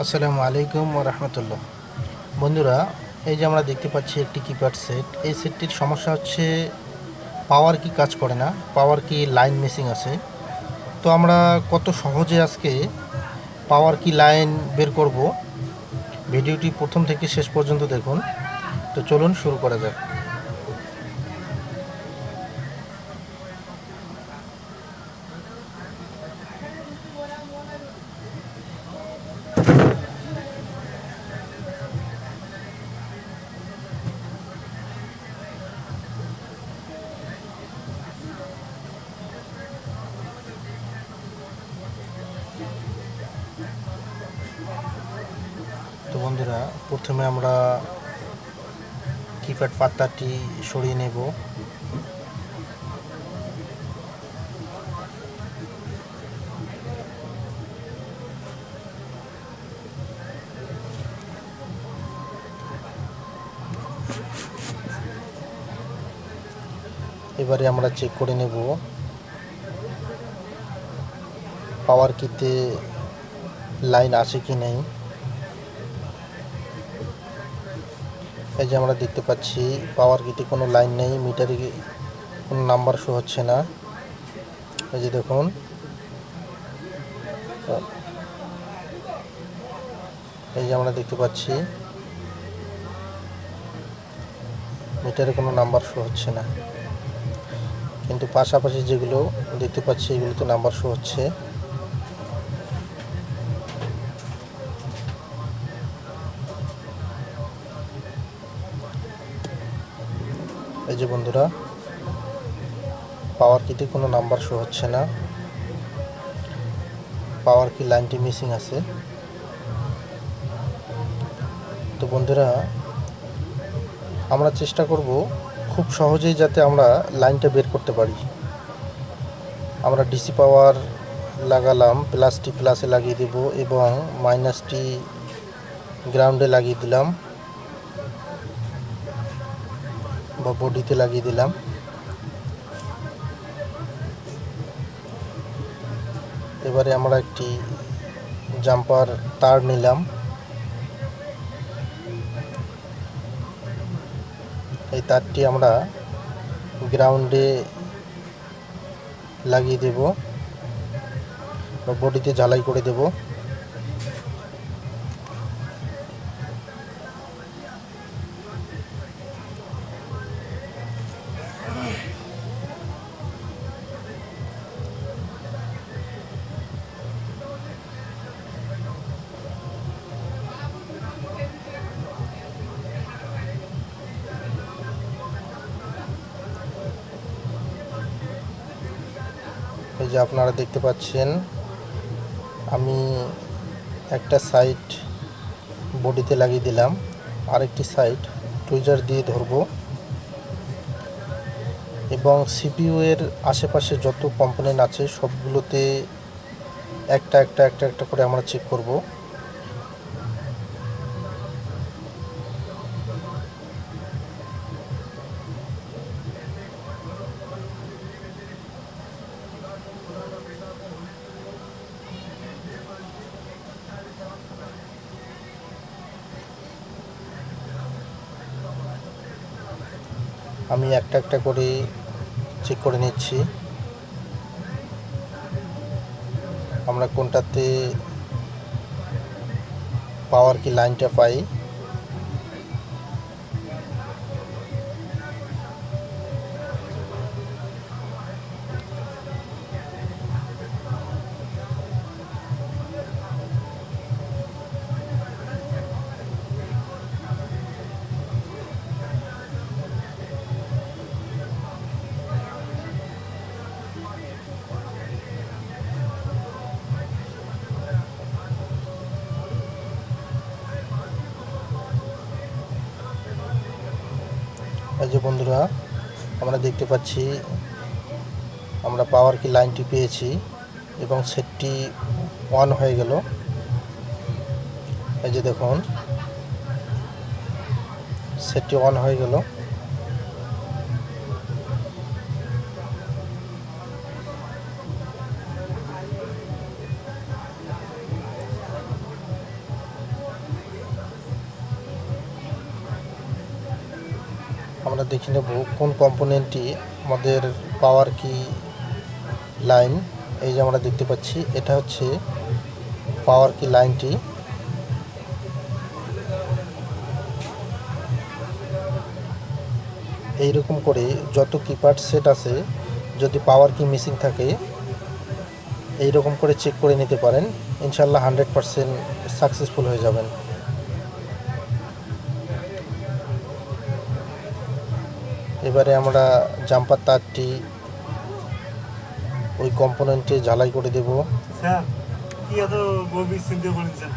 আসসালামু আলাইকুম ওয়া রাহমাতুল্লাহ। বন্ধুরা, এই যে আমরা দেখতে পাচ্ছি একটি কিপ্যাড সেট। এই সেটটির সমস্যা হচ্ছে পাওয়ার কি কাজ করে না, পাওয়ার কি লাইন মিসিং আছে। তো আমরা কত সহজে আজকে পাওয়ার কি লাইন বের করব, ভিডিওটি প্রথম থেকে শেষ পর্যন্ত দেখুন। তো চলুন শুরু করা যাক। তো বন্ধুরা, প্রথমে আমরা কিপ্যাড পাতাটি সরিয়ে নেব। এবারে আমরা চেক করে নেব পাওয়ার কিতে লাইন আছে কি নেই। এই যে আমরা দেখতে পাচ্ছি পাওয়ার কিতে কোনো লাইন নেই, মিটারে কোনো নাম্বার শো হচ্ছে না। এই যে দেখুন, এই যে আমরা দেখতে পাচ্ছি মিটারে কোনো নাম্বার শো হচ্ছে না, কিন্তু পাশাপাশি যেগুলো দেখতে পাচ্ছি এগুলোতে নাম্বার শো হচ্ছে। এই যে বন্ধুরা, পাওয়ার কিতে কোনো নাম্বার শো হচ্ছে না, পাওয়ার কি লাইনটি মিসিং আছে। তো বন্ধুরা, আমরা চেষ্টা করব খুব সহজেই যাতে আমরা লাইনটা বের করতে পারি। আমরা ডিসি পাওয়ার লাগালাম, প্লাসটি প্লাসে লাগিয়ে দেব এবং মাইনাসটি গ্রাউন্ডে লাগিয়ে দিলাম বা বডিতে লাগিয়ে দিলাম। এবারে আমরা একটি জাম্পার তার নিলাম, এই তারটি আমরা গ্রাউন্ডে লাগিয়ে দেব বা বডিতে ঝালাই করে দেব। এই যে আপনারা দেখতে পাচ্ছেন, আমি একটা সাইড বডিতে লাগিয়ে দিলাম, আরেকটি সাইড টুইজার দিয়ে ধরবো এবং সিপিইউ এর আশেপাশে যত কম্পোনেন্ট আছে সবগুলোতে একটা একটা একটা একটা করে আমরা চেক করব। আমি একটা একটা করে চেক করে নিচ্ছি আমরা কোনটাতে পাওয়ার কি লাইনটা পাই। এই যে বন্ধুরা, আমরা দেখতে পাচ্ছি আমরা পাওয়ার কি লাইনটি পেয়েছি এবং সেটটি অন হয়ে গেল। এই যে দেখুন, সেটটি অন হয়ে গেল। আমরা দেখে নেব কোন কম্পোনেন্টটি আমাদের পাওয়ার কি লাইন। এই যে আমরা দেখতে পাচ্ছি এটা হচ্ছে পাওয়ার কি লাইনটি। এইরকম করে যত কিপ্যাড সেট আছে, যদি পাওয়ার কি মিসিং থাকে এইরকম করে চেক করে নিতে পারেন, ইনশাল্লাহ 100% সাকসেসফুল হয়ে যাবেন। এবারে আমরা জাম্পার তারটি ওই কম্পোনেন্টে ঝালাই করে দেব। স্যার কি এত গভীর চিন্তা করেছেন?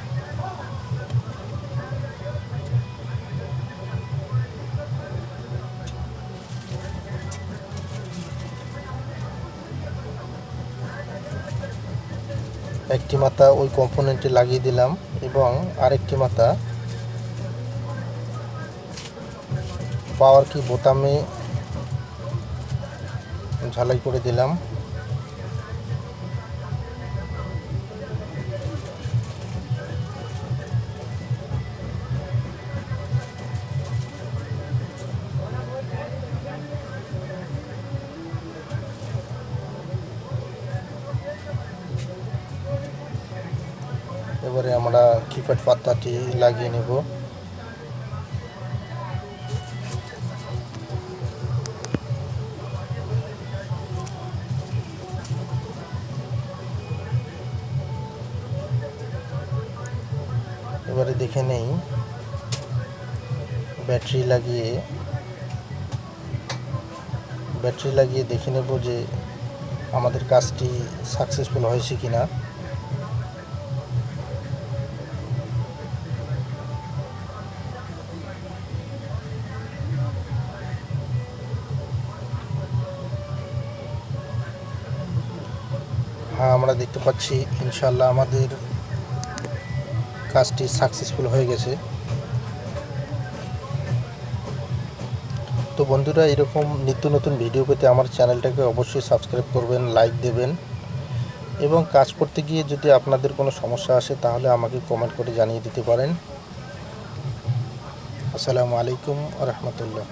একটি মাথা ওই কম্পোনেন্টে লাগিয়ে দিলাম এবং আরেকটি মাথা পাওয়ার কি বোতামে ঝালাই করে দিলাম। এবারে আমরা কিপ্যাড পাতাটি লাগিয়ে নেব। এবারে দেখে নেই ব্যাটারি লাগিয়ে দেখে নেব যে আমাদের কাজটি সাকসেসফুল হয়েছে কিনা। হ্যাঁ, আমরা দেখতে পাচ্ছি ইনশাল্লাহ আমাদের কাজটি সাকসেসফুল হয়ে গেছে। তো বন্ধুরা, এরকম নিত্য নতুন ভিডিও পেতে আমার চ্যানেলটাকে অবশ্যই সাবস্ক্রাইব করবেন, লাইক দেবেন এবং কাজ করতে গিয়ে যদি আপনাদের কোনো সমস্যা আসে তাহলে আমাকে কমেন্ট করে জানিয়ে দিতে পারেন। আসসালামু আলাইকুম ওয়া রাহমাতুল্লাহ।